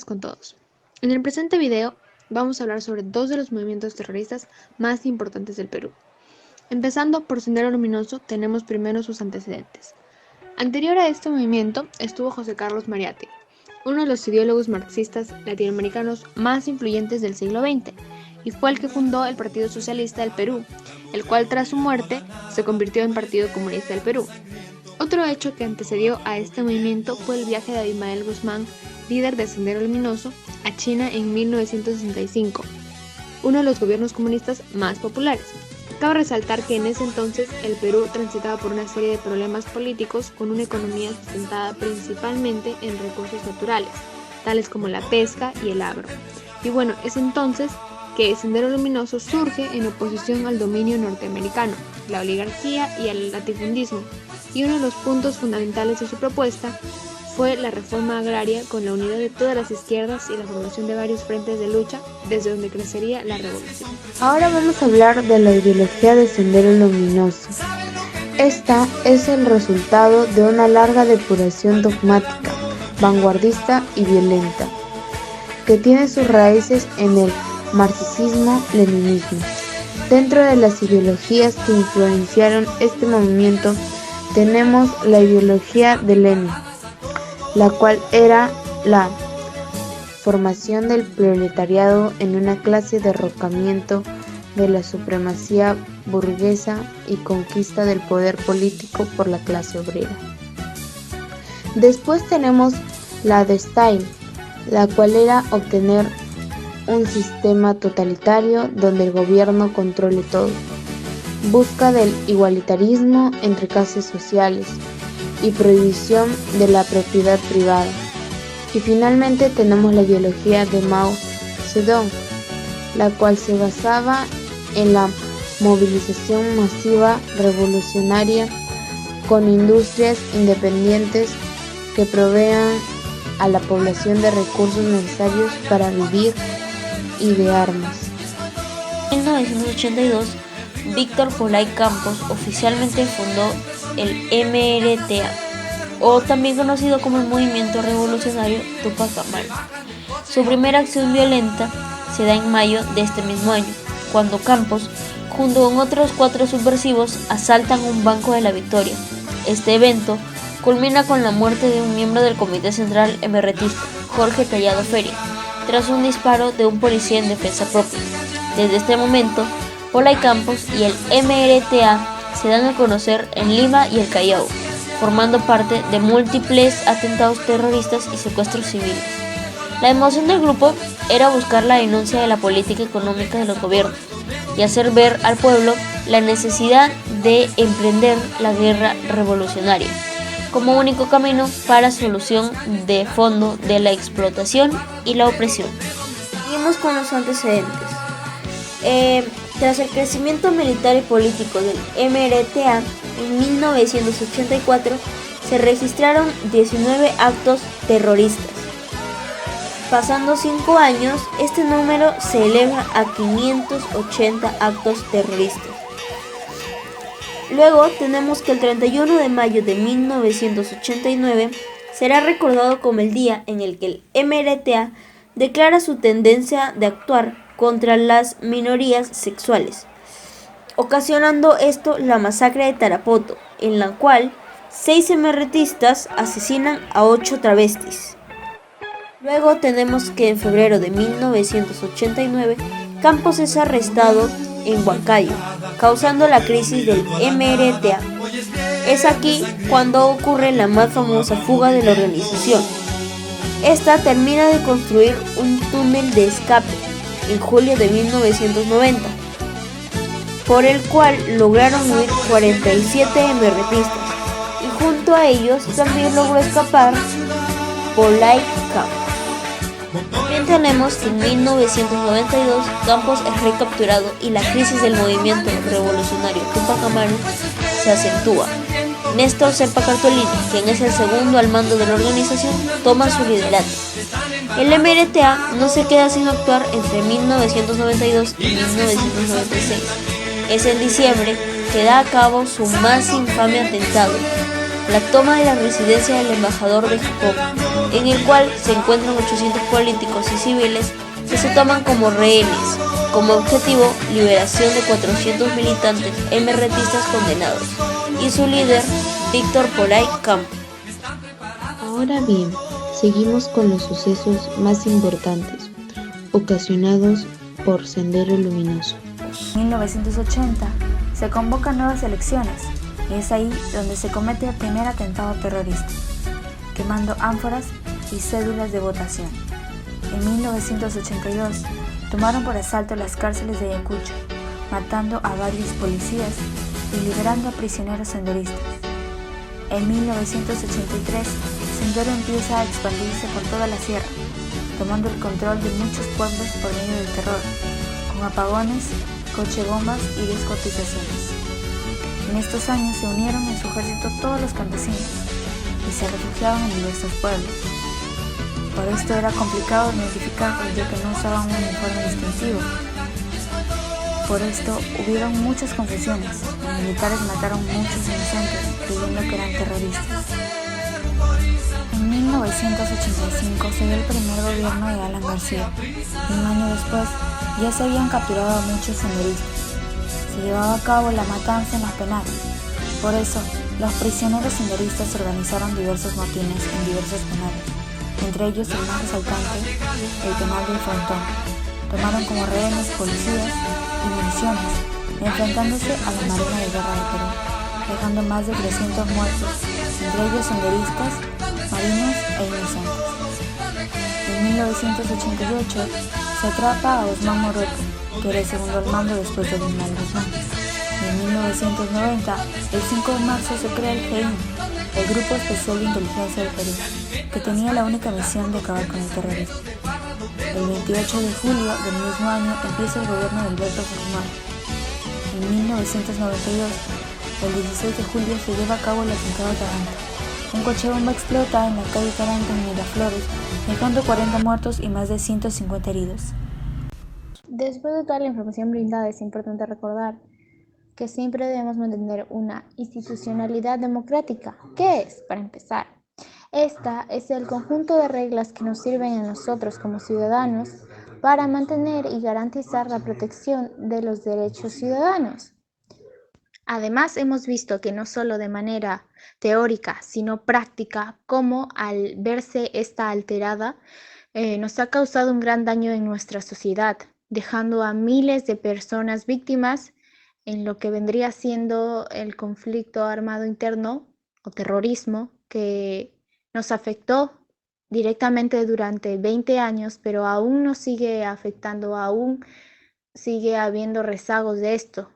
días con todos. En el presente video vamos a hablar sobre dos de los movimientos terroristas más importantes del Perú. Empezando por Sendero Luminoso, tenemos primero sus antecedentes. Anterior a este movimiento estuvo José Carlos Mariátegui, uno de los ideólogos marxistas latinoamericanos más influyentes del siglo XX, y fue el que fundó el Partido Socialista del Perú, el cual tras su muerte se convirtió en Partido Comunista del Perú. Otro hecho que antecedió a este movimiento fue el viaje de Abimael Guzmán, líder de Sendero Luminoso, a China en 1965, uno de los gobiernos comunistas más populares. Cabe resaltar que en ese entonces el Perú transitaba por una serie de problemas políticos con una economía sustentada principalmente en recursos naturales, tales como la pesca y el agro. Y bueno, es entonces que Sendero Luminoso surge en oposición al dominio norteamericano, la oligarquía y al latifundismo, y uno de los puntos fundamentales de su propuesta fue la reforma agraria con la unidad de todas las izquierdas y la formación de varios frentes de lucha desde donde crecería la revolución. Ahora vamos a hablar de la ideología de Sendero Luminoso. Esta es el resultado de una larga depuración dogmática, vanguardista y violenta, que tiene sus raíces en el marxismo-leninismo. Dentro de las ideologías que influenciaron este movimiento tenemos la ideología de Lenin, la cual era la formación del proletariado en una clase de derrocamiento de la supremacía burguesa y conquista del poder político por la clase obrera. Después tenemos la de Stalin, la cual era obtener un sistema totalitario donde el gobierno controle todo. Busca del igualitarismo entre clases sociales y prohibición de la propiedad privada. Y finalmente tenemos la ideología de Mao Zedong, la cual se basaba en la movilización masiva revolucionaria con industrias independientes que provean a la población de recursos necesarios para vivir y de armas. En 1982, Víctor Polay Campos oficialmente fundó el MRTA, o también conocido como el Movimiento Revolucionario Tupac Amaru. Su primera acción violenta se da en mayo de este mismo año, cuando Campos, junto con otros 4 subversivos, asaltan un banco de La Victoria. Este evento culmina con la muerte de un miembro del Comité Central MRTista, Jorge Tallado Feria, tras un disparo de un policía en defensa propia. Desde este momento, Polay Campos y el MRTA se dan a conocer en Lima y el Callao, formando parte de múltiples atentados terroristas y secuestros civiles. La emoción del grupo era buscar la denuncia de la política económica de los gobiernos y hacer ver al pueblo la necesidad de emprender la guerra revolucionaria como único camino para solución de fondo de la explotación y la opresión. Seguimos con los antecedentes. Tras el crecimiento militar y político del MRTA, en 1984 se registraron 19 actos terroristas. Pasando 5 años, este número se eleva a 580 actos terroristas. Luego tenemos que el 31 de mayo de 1989 será recordado como el día en el que el MRTA declara su tendencia de actuar contra las minorías sexuales, ocasionando esto la masacre de Tarapoto, en la cual 6 MRTistas asesinan a 8 travestis. Luego tenemos que en febrero de 1989 Campos es arrestado en Huancayo, causando la crisis del MRTA. Es aquí cuando ocurre la más famosa fuga de la organización. Esta termina de construir un túnel de escape en julio de 1990, por el cual lograron huir 47 MRTistas, y junto a ellos también logró escapar Polay Campos. También tenemos que en 1992 Campos es recapturado y la crisis del movimiento revolucionario Tupac Amaru se acentúa. Néstor Serpa Cartolini, quien es el segundo al mando de la organización, toma su liderato. El MRTA no se queda sin actuar entre 1992 y 1996. Es en diciembre que da a cabo su más infame atentado, la toma de la residencia del embajador de Japón, en el cual se encuentran 800 políticos y civiles que se toman como rehenes, como objetivo liberación de 400 militantes MRTistas condenados y su líder, Víctor Polay Campo. Ahora bien, seguimos con los sucesos más importantes, ocasionados por Sendero Luminoso. En 1980 se convocan nuevas elecciones y es ahí donde se comete el primer atentado terrorista, quemando ánforas y cédulas de votación. En 1982 tomaron por asalto las cárceles de Ayacucho, matando a varios policías y liberando a prisioneros senderistas. En 1983, Sendero empieza a expandirse por toda la sierra, tomando el control de muchos pueblos por medio del terror, con apagones, cochebombas y descotizaciones. En estos años se unieron en su ejército todos los campesinos y se refugiaban en diversos pueblos. Por esto era complicado identificarlos, ya que no usaban un uniforme distintivo. Por esto hubieron muchas confusiones. Los militares mataron muchos inocentes creyendo que eran terroristas. En 1985 se dio el primer gobierno de Alan García y un año después ya se habían capturado a muchos senderistas. Se llevaba a cabo la matanza en los penales. Por eso, los prisioneros senderistas organizaron diversos motines en diversos penales, entre ellos el más resaltante, el penal del Frontón. Tomaron como rehenes policías y municiones, enfrentándose a la Marina de Guerra del Perú, dejando más de 300 muertos, entre ellos senderistas, marinos e inocentes. En 1988 se atrapa a Osman Moroto, que era el segundo al mando después de Ismael Guzmán. En 1990, el 5 de marzo se crea el GEIN, el Grupo Especial de Inteligencia del Perú, que tenía la única misión de acabar con el terrorismo. El 28 de julio del mismo año empieza el gobierno de Alberto Fujimori. En 1992, el 16 de julio se lleva a cabo el atentado de Taranta. Un coche bomba explota en la calle Taranta en Miraflores, dejando 40 muertos y más de 150 heridos. Después de toda la información brindada, es importante recordar que siempre debemos mantener una institucionalidad democrática. ¿Qué es? Para empezar, esta es el conjunto de reglas que nos sirven a nosotros como ciudadanos para mantener y garantizar la protección de los derechos ciudadanos. Además, hemos visto que no solo de manera teórica, sino práctica, como al verse esta alterada, nos ha causado un gran daño en nuestra sociedad, dejando a miles de personas víctimas en lo que vendría siendo el conflicto armado interno o terrorismo que nos afectó directamente durante 20 años, pero aún nos sigue afectando, aún sigue habiendo rezagos de esto.